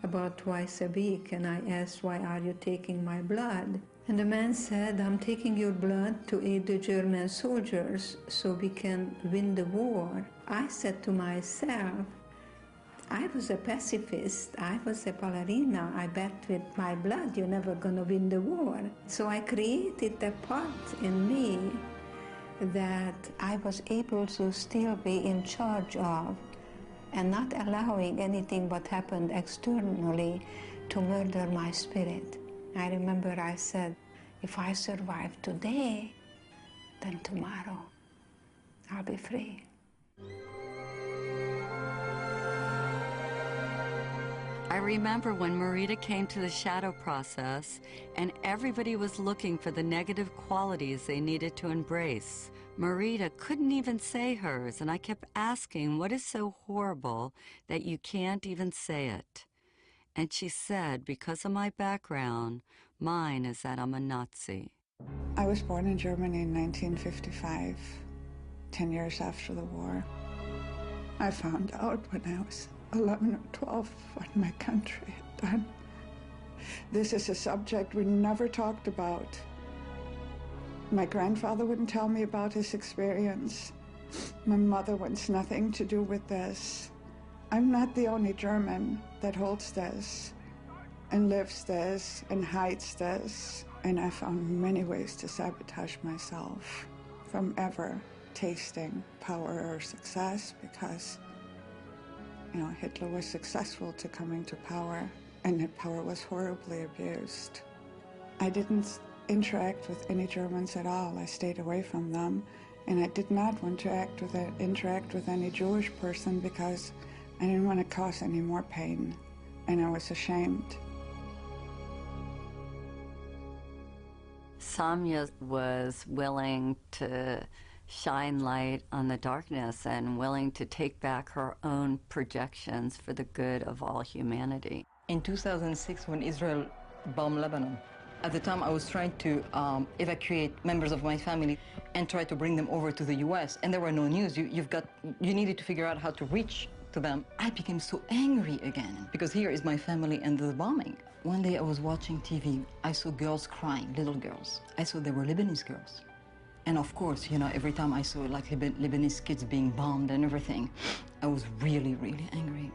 S: about twice a week, and I asked, why are you taking my blood? And the man said, I'm taking your blood to aid the German soldiers so we can win the war. I said to myself, I was a pacifist, I was a ballerina, I bet with my blood you're never gonna win the war. So I created a part in me that I was able to still be in charge of and not allowing anything what happened externally to murder my spirit. I remember I said, if I survive today, then tomorrow I'll be free.
F: I remember when Marita came to the shadow process and everybody was looking for the negative qualities they needed to embrace. Marita couldn't even say hers, and I kept asking, what is so horrible that you can't even say it? And she said, because of my background, mine is that I'm a Nazi.
T: I was born in Germany in 1955, 10 years after the war. I found out when I was 11 or 12 what my country had done. This is a subject we never talked about. My grandfather wouldn't tell me about his experience. My mother wants nothing to do with this. I'm not the only German that holds this and lives this and hides this. And I found many ways to sabotage myself from ever tasting power or success, because you know, Hitler was successful to coming to power, and that power was horribly abused. I didn't interact with any Germans at all. I stayed away from them, and I did not want to interact with any Jewish person because I didn't want to cause any more pain, and I was ashamed.
F: Samya was willing to shine light on the darkness and willing to take back her own projections for the good of all humanity.
U: In 2006, when Israel bombed Lebanon, at the time I was trying to evacuate members of my family and try to bring them over to the US, and there were no news. You needed to figure out how to reach to them. I became so angry again, because here is my family and the bombing. One day I was watching TV, I saw girls crying, little girls. I saw they were Lebanese girls. And of course, you know, every time I saw like Lebanese kids being bombed and everything, I was really, really angry.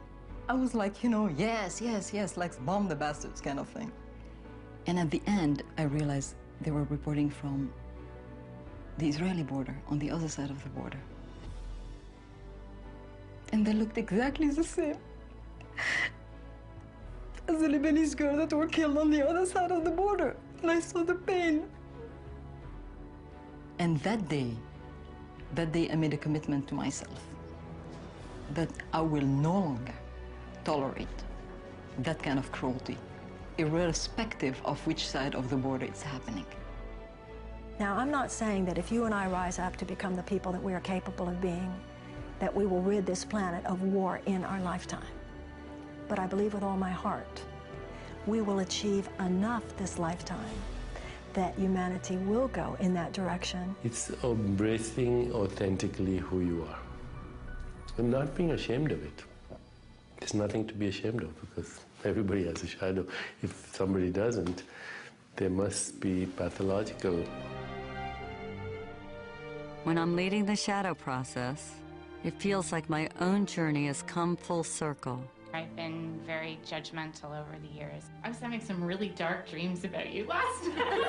U: I was like, you know, yes, yes, yes, like bomb the bastards kind of thing. And at the end, I realized they were reporting from the Israeli border, on the other side of the border. And they looked exactly the same as the Lebanese girls that were killed on the other side of the border. And I saw the pain. And that day I made a commitment to myself that I will no longer tolerate that kind of cruelty, irrespective of which side of the border it's happening.
J: Now, I'm not saying that if you and I rise up to become the people that we are capable of being, that we will rid this planet of war in our lifetime. But I believe with all my heart, we will achieve enough this lifetime that humanity will go in that direction.
G: It's embracing authentically who you are and not being ashamed of it. There's nothing to be ashamed of, because everybody has a shadow. If somebody doesn't, they must be pathological.
F: When I'm leading the shadow process, it feels like my own journey has come full circle.
V: I've been very judgmental over the years. I was having some really dark dreams about you last night.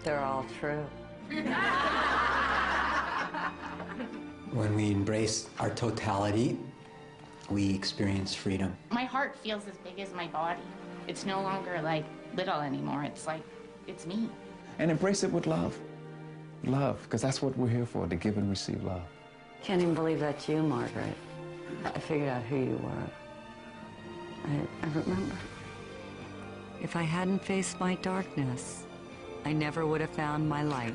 F: They're all true.
H: When we embrace our totality, we experience freedom.
V: My heart feels as big as my body. It's no longer like little anymore. It's like, it's me.
Q: and embrace it with love. Love, because that's what we're here for, to give and receive love.
F: Can't even believe that's you, Margaret. I figured out who you were. I remember. If I hadn't faced my darkness, I never would have found my light.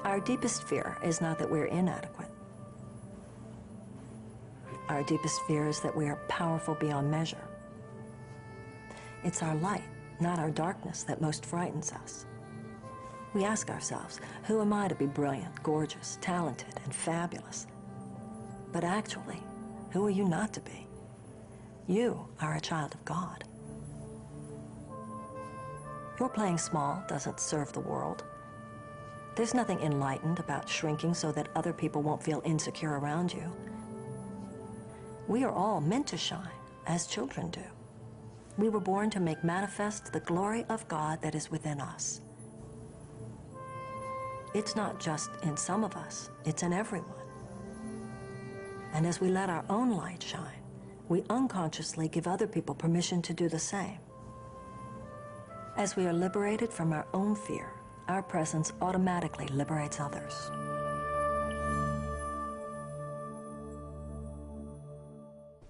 J: Our deepest fear is not that we're inadequate. Our deepest fear is that we are powerful beyond measure. It's our light, not our darkness, that most frightens us. We ask ourselves, who am I to be brilliant, gorgeous, talented, and fabulous? But actually, who are you not to be? You are a child of God. Your playing small doesn't serve the world. There's nothing enlightened about shrinking so that other people won't feel insecure around you. We are all meant to shine, as children do. We were born to make manifest the glory of God that is within us. It's not just in some of us, it's in everyone. And as we let our own light shine, we unconsciously give other people permission to do the same. As we are liberated from our own fear, our presence automatically liberates others.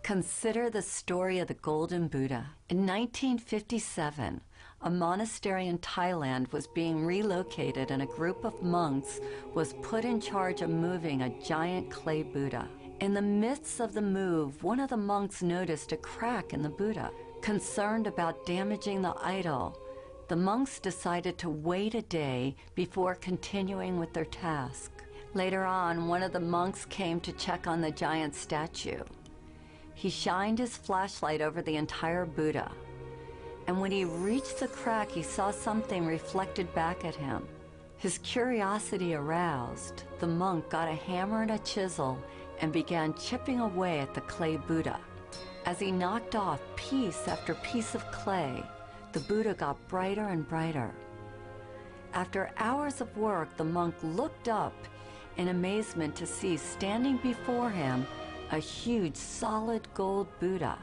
F: Consider the story of the Golden Buddha. In 1957, a monastery in Thailand was being relocated and a group of monks was put in charge of moving a giant clay Buddha. In the midst of the move, one of the monks noticed a crack in the Buddha. Concerned about damaging the idol, the monks decided to wait a day before continuing with their task. Later on, one of the monks came to check on the giant statue. He shined his flashlight over the entire Buddha, and when he reached the crack, he saw something reflected back at him. His curiosity aroused, the monk got a hammer and a chisel and began chipping away at the clay Buddha. As he knocked off piece after piece of clay, the Buddha got brighter and brighter. After hours of work, the monk looked up in amazement to see standing before him a huge solid gold Buddha.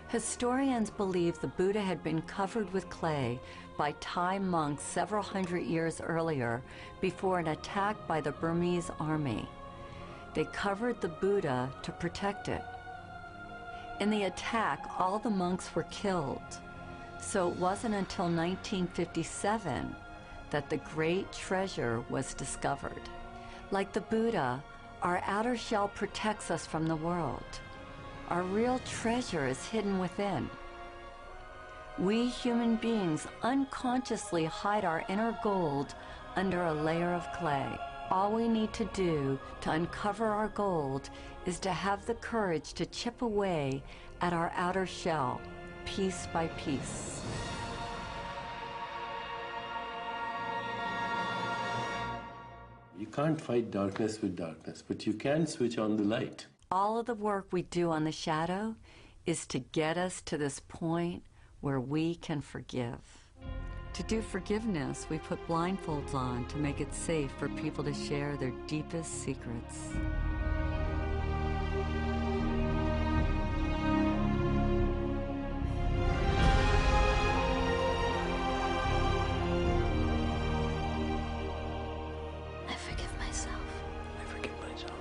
F: Historians believe the Buddha had been covered with clay by Thai monks several hundred years earlier before an attack by the Burmese army. They covered the Buddha to protect it. In the attack, all the monks were killed. So it wasn't until 1957 that the great treasure was discovered. Like the Buddha, our outer shell protects us from the world. Our real treasure is hidden within. We human beings unconsciously hide our inner gold under a layer of clay. All we need to do to uncover our gold is to have the courage to chip away at our outer shell, piece by piece.
G: You can't fight darkness with darkness, but you can switch on the light.
F: All of the work we do on the shadow is to get us to this point where we can forgive. To do forgiveness, we put blindfolds on to make it safe for people to share their deepest secrets.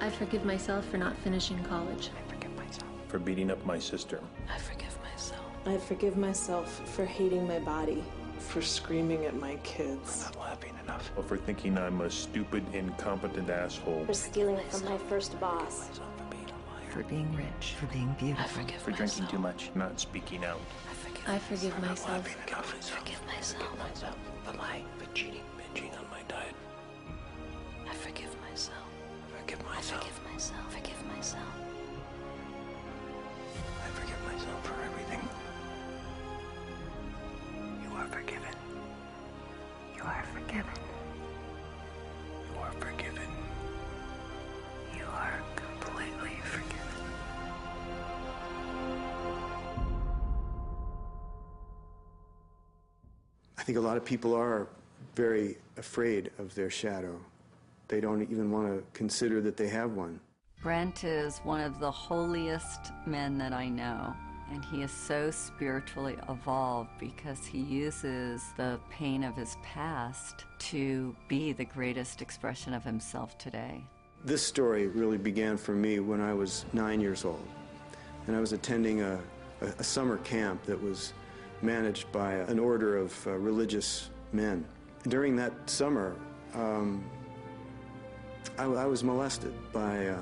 A: I forgive myself for not finishing college.
Q: I forgive myself
B: for beating up my sister.
A: I forgive myself.
W: I forgive myself for hating my body. For screaming at my kids.
Q: For not laughing enough.
B: Or for thinking I'm a stupid, incompetent asshole.
W: For stealing from my first boss.
C: For being rich. For being beautiful.
B: For drinking too much. Not speaking out.
A: I forgive myself.
W: I forgive myself.
Q: The lying, the cheating, binging on my diet.
A: I forgive myself.
Q: Forgive myself.
A: Forgive myself. Forgive myself.
Q: I forgive myself for everything.
A: forgiven.
Q: You are forgiven.
A: You are completely forgiven.
D: I think a lot of people are very afraid of their shadow. They don't even want to consider that they have one.
F: Brent is one of the holiest men that I know, and he is so spiritually evolved because he uses the pain of his past to be the greatest expression of himself today.
D: This story really began for me when I was 9 years old, and I was attending a summer camp that was managed by an order of religious men. During that summer, I was molested by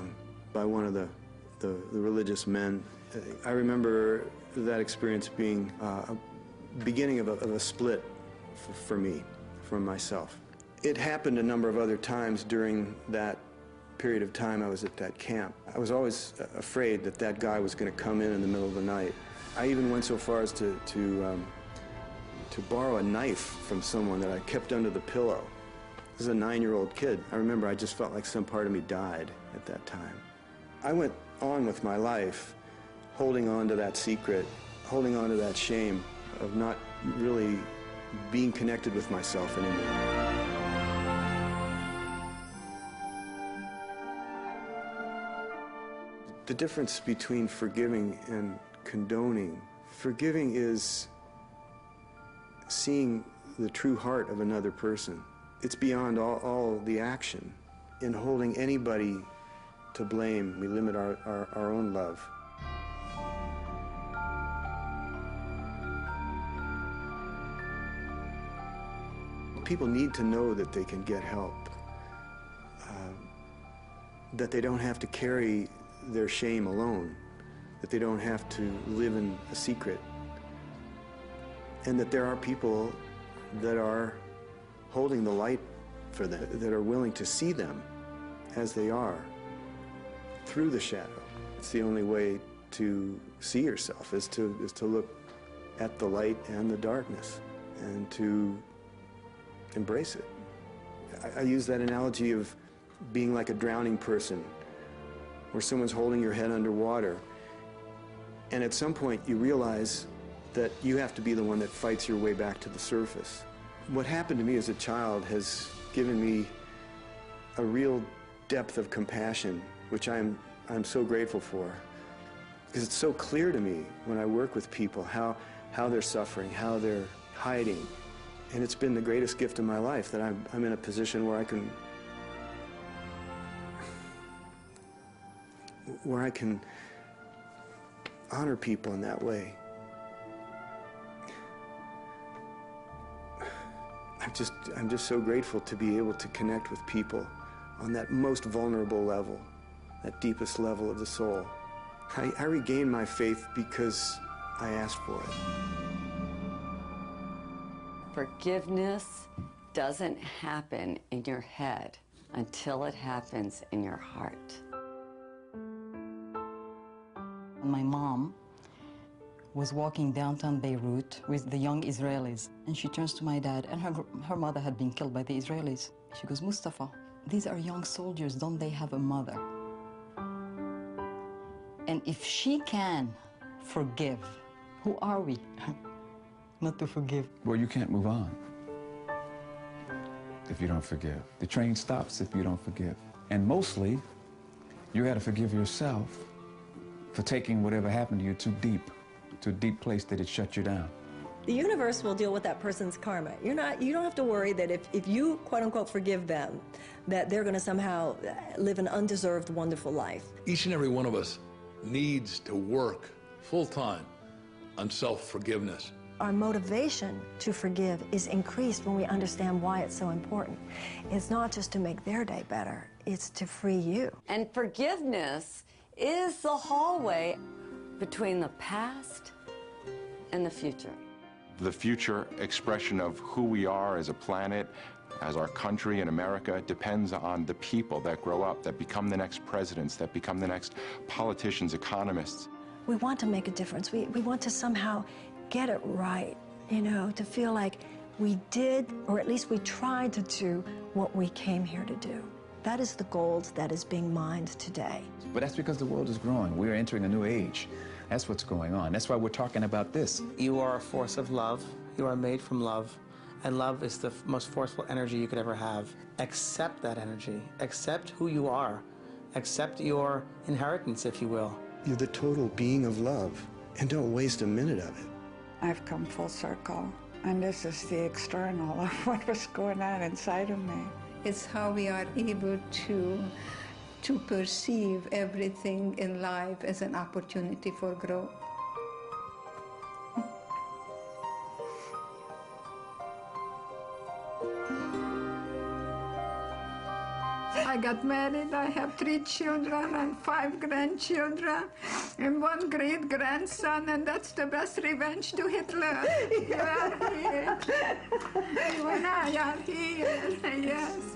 D: one of the religious men. I remember that experience being a beginning of a split for me, from myself. It happened a number of other times during that period of time I was at that camp. I was always afraid that that guy was going to come in the middle of the night. I even went so far as to borrow a knife from someone that I kept under the pillow. This is a 9-year-old kid. I remember I just felt like some part of me died at that time. I went on with my life, holding on to that secret, holding on to that shame of not really being connected with myself anymore. The difference between forgiving and condoning. Forgiving is seeing the true heart of another person. It's beyond all the action. In holding anybody to blame, we limit our own love. People need to know that they can get help, that they don't have to carry their shame alone, that they don't have to live in a secret, and that there are people that are holding the light for them, that are willing to see them as they are through the shadow. It's the only way to see yourself, is to look at the light and the darkness and to embrace it. I use that analogy of being like a drowning person, where someone's holding your head underwater, and at some point you realize that you have to be the one that fights your way back to the surface. What happened to me as a child has given me a real depth of compassion, which I'm so grateful for, because it's so clear to me when I work with people how they're suffering, how they're hiding, and it's been the greatest gift of my life that I'm in a position where I can honor people in that way. I'm just so grateful to be able to connect with people on that most vulnerable level, that deepest level of the soul. I regained my faith because I asked for it.
F: Forgiveness doesn't happen in your head until it happens in your heart.
U: My mom was walking downtown Beirut with the young Israelis, and she turns to my dad, and her mother had been killed by the Israelis. She goes, "Mustafa, these are young soldiers, don't they have a mother?" And if she can forgive, who are we not to forgive?
K: Well, you can't move on if you don't forgive. The train stops if you don't forgive. And mostly, you got to forgive yourself for taking whatever happened to you too deep, to a deep place that it shut you down.
J: The universe will deal with that person's karma. You don't have to worry that if you, quote unquote, forgive them, that they're going to somehow live an undeserved, wonderful life.
M: Each and every one of us needs to work full-time on self-forgiveness.
J: Our motivation to forgive is increased when we understand why it's so important. It's not just to make their day better, it's to free you.
F: And forgiveness is the hallway between the past and the future.
O: The future expression of who we are as a planet, as our country in America, depends on the people that grow up, that become the next presidents, that become the next politicians, economists.
J: We want to make a difference. We want to somehow get it right, to feel like we did, or at least we tried to do, what we came here to do. That is the gold that is being mined today.
K: But that's because the world is growing. We're entering a new age. That's what's going on. That's why we're talking about this.
L: You are a force of love. You are made from love. And love is the most forceful energy you could ever have. Accept that energy. Accept who you are. Accept your inheritance, if you will.
D: You're the total being of love, and don't waste a minute of it.
T: I've come full circle, and this is the external of what was going on inside of me.
S: It's how we are able to perceive everything in life as an opportunity for growth. I got married, I have 3 children and 5 grandchildren and 1 great-grandson, and that's the best revenge to Hitler. You are here. You and I are here, yes.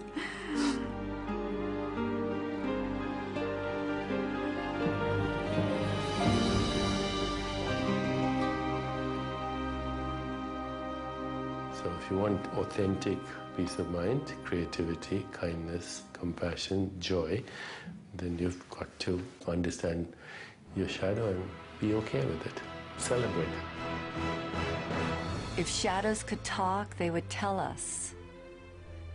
G: So if you want authentic peace of mind, creativity, kindness, compassion, joy, then you've got to understand your shadow and be okay with it. Celebrate it.
F: If shadows could talk, they would tell us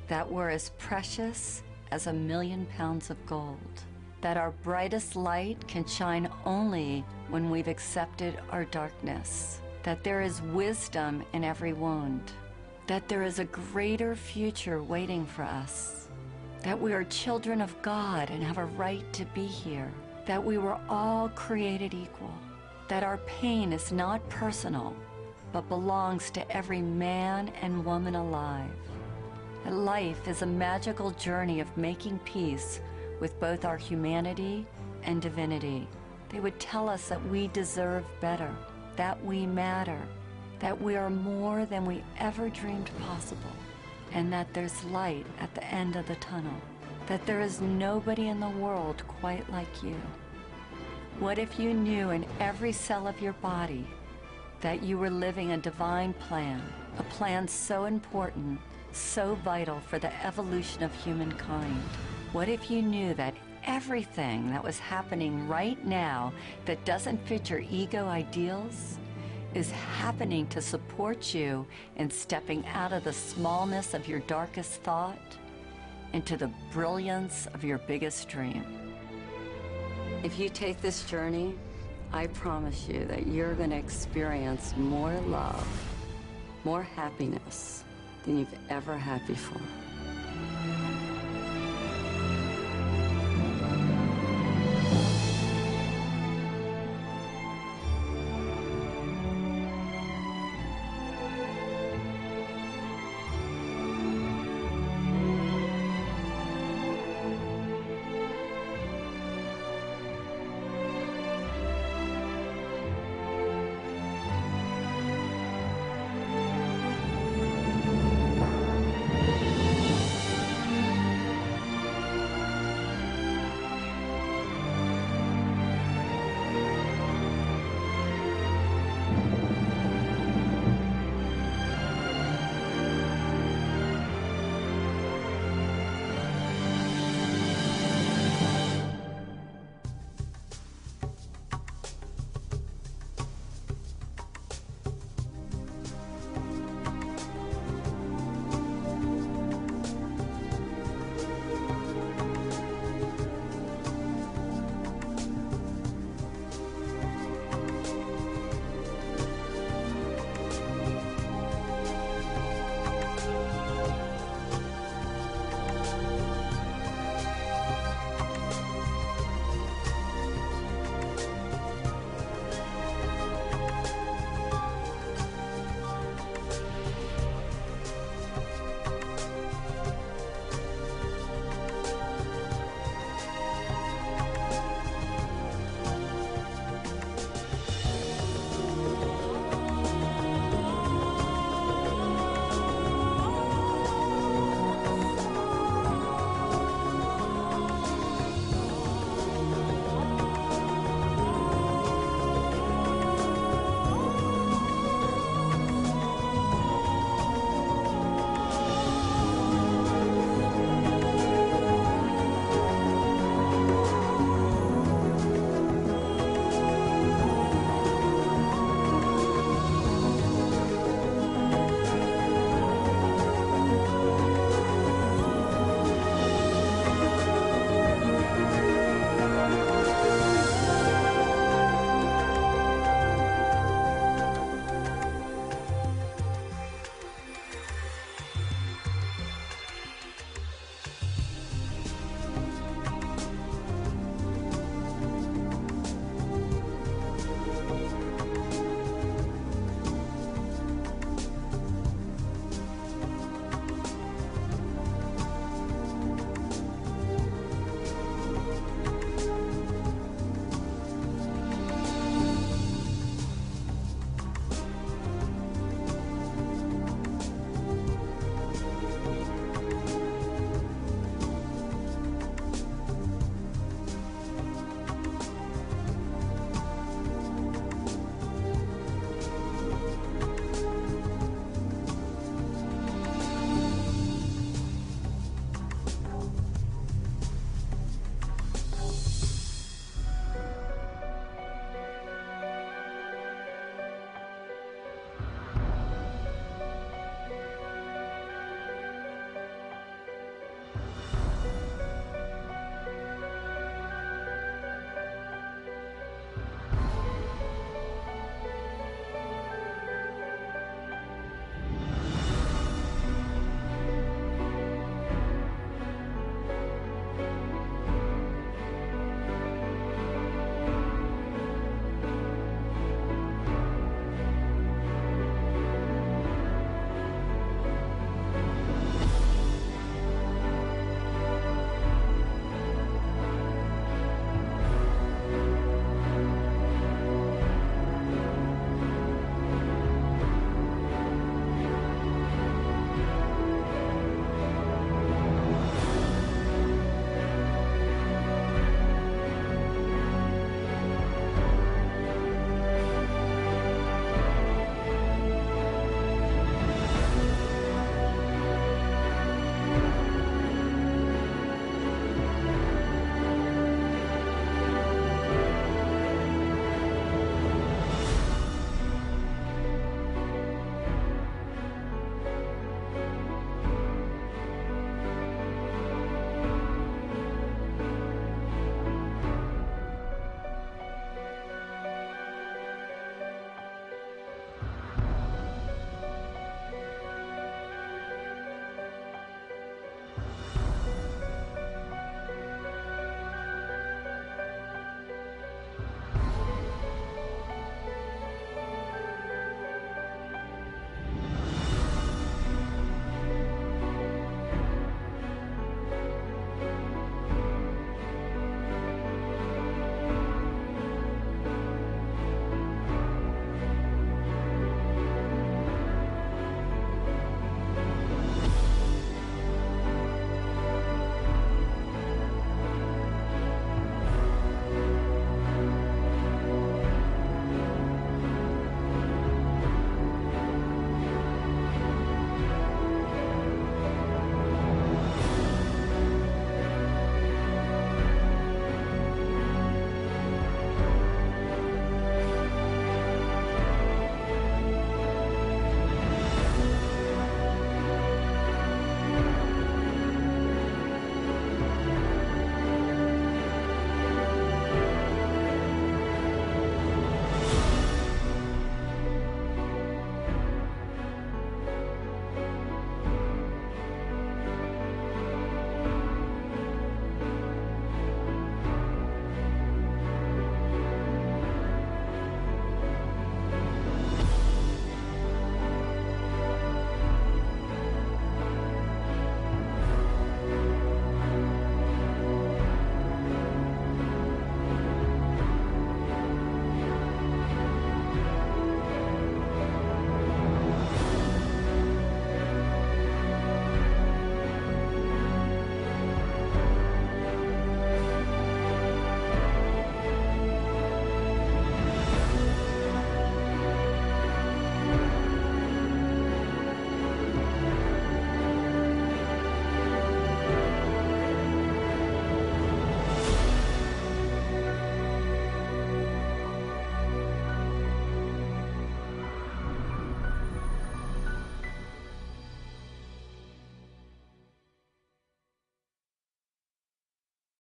F: that we're as precious as 1,000,000 pounds of gold, that our brightest light can shine only when we've accepted our darkness, that there is wisdom in every wound, that there is a greater future waiting for us, that we are children of God and have a right to be here, that we were all created equal, that our pain is not personal, but belongs to every man and woman alive, that life is a magical journey of making peace with both our humanity and divinity. They would tell us that we deserve better, that we matter, that we are more than we ever dreamed possible, and that there's light at the end of the tunnel, that there is nobody in the world quite like you. What if you knew in every cell of your body that you were living a divine plan, a plan so important, so vital for the evolution of humankind? What if you knew that everything that was happening right now that doesn't fit your ego ideals is happening to support you in stepping out of the smallness of your darkest thought into the brilliance of your biggest dream? If you take this journey, I promise you that you're going to experience more love, more happiness than you've ever had before.